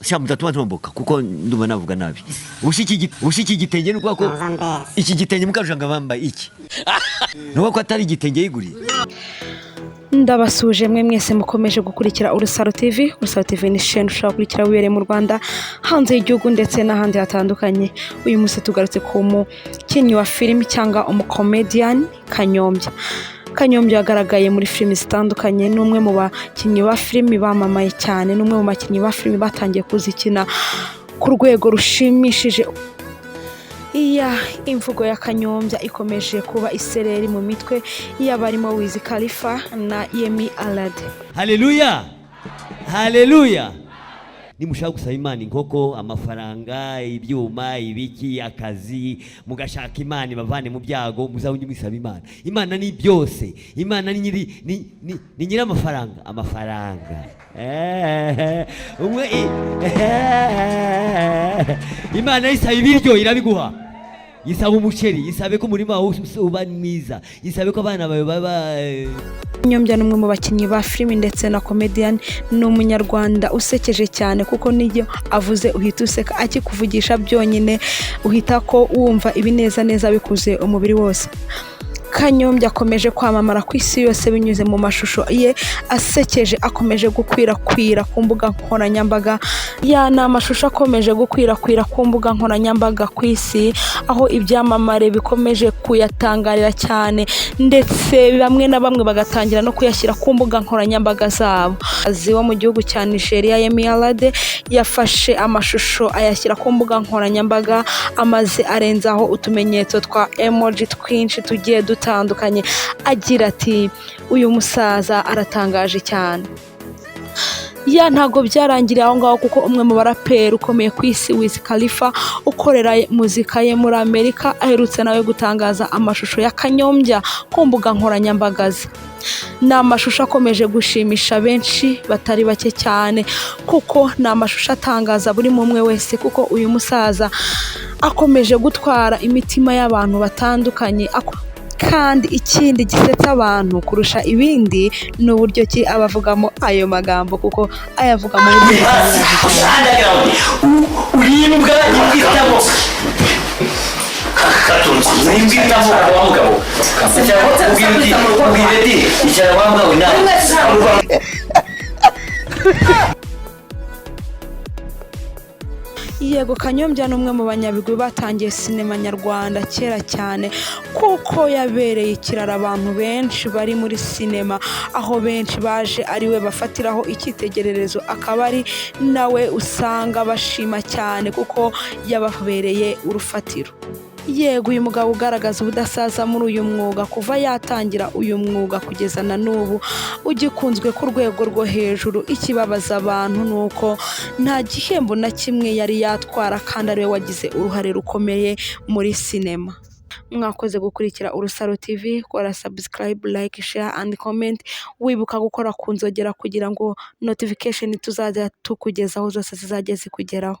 sha mutatuma ntomboka kuko ndumva navuga nabi ushiki igitenge nuko ko iki gitenge mukajanga bambaye iki nuko ko atari igitenge yiguriye. Ndabasuje mwe mwese mukomeje gukurikira Urusaro TV. Urusaro TV ni chaîne ushaka kurikira wibereye mu Rwanda, hanze y'igihugu ndetse n'ahandi hatandukanye. Uyu munsi tugarutse ku mukinnyi wa filimi cyangwa umukomedian Kanyombya. Kanyombya yagaragaye muri filimi zitandukanye, n'umwe mu bakinnyi ba filimi bamamaye cyane, n'umwe mu bakinnyi ba filimi batangiye kuzikina ku rwego rushimishije. Imvugo ya Kanyombya ikomeje kuba isereri mu mitwe y'abarimo Wiz Khalifa na Yemi Alade. Haleluya, haleluya. Nimushaka gusaba Imana inkoko, amafaranga, ibyuma, ibiki, akazi, mugashaka Imana bavane mu byago, muzawunye musaba Imana. Imana ni byose. Imana ni nyiri amafaranga. Imana isaba ibiryo irabiguha. Isaba umuceri, isabe ko umurima wawe uba mwiza, isabe ko abana bawe baba. Kanyombya ni umwe mu bakinnyi ba filimi ndetse na comedian, ni umunyarwanda usekeje cyane kuko niyo avuze uhita useka, akikuvugisha byonyine uhita ko wumva ibineza neza bikuze umubiri wose. Kanyombya akomeje kwamamara ku isi yose binyuze mu mashusho ye asekeje, akomeje gukwirakwira ku mbuga nkoranyambaga. Ni amashusho akomeje gukwirakwira ku mbuga nkoranyambaga ku isi, aho ibyamamare bikomeje kuyatangarira cyane ndetse bamwe na bamwe bagatangira no kuyashyira ku mbuga nkoranyambaga zabo. Azi wo mu gihugu cya Nigeria Yemi Alade yafashe amashusho ayashyira ku mbuga nkoranyambaga, amaze arenzaho utumenyetso twa emoji twinshi tugiye dutandukanye, agira ati uyu musaza aratangaje cyane. Ntago byarangiriye aho ngaho kuko umwe mu baraperi ukomeye ku isi Wiz Khalifa ukorera muzika ye muri Amerika aherutse nawe gutangaza amashusho ya Kanyombya ku mbuga nkoranyambaga ze. Ni amashusho akomeje gushimisha benshi batari bake cyane kuko ni amashusho atangaza buri umwe wese, kuko uyu musaza akomeje gutwara imitima y'abantu batandukanye. Kandi ikindi gisetsa abantu kurusha ibindi ni uburyo ki abavugamo ayo magambo, kuko ayavuga mu buryo butangaje. Urimbwa y'igitabo n'imbwitamo wa mugabo ubwiredi icyara wambawe nawe. Yego, Kanyombya ni umwe mu banyabigwi batangiye sinema nyarwanda kera cyane kuko yabereye ikiraro abantu benshi bari muri sinema, aho benshi baje ari we bafatiraho icyitegererezo, akaba ari nawe usanga bashima cyane kuko yababereye urufatiro. Yego, uyu mugabo ugaragaza ubudasaza muri uyu mwuga kuva yatangira uyu mwuga kugeza na n'ubu, ugikunzwe ku rwego rwo hejuru. Ikibabaza abantu ni uko nta gihembo na kimwe yari yatwara kandi ariwe wagize uruhare rukomeye muri sinema. Mwakoze gukurikira Urusaro TV, kora subscribe, like, share and comment, wibuka gukora ku nzogera kugira ngo notification tuzajya tukugezaho zose zizajye zikugeraho.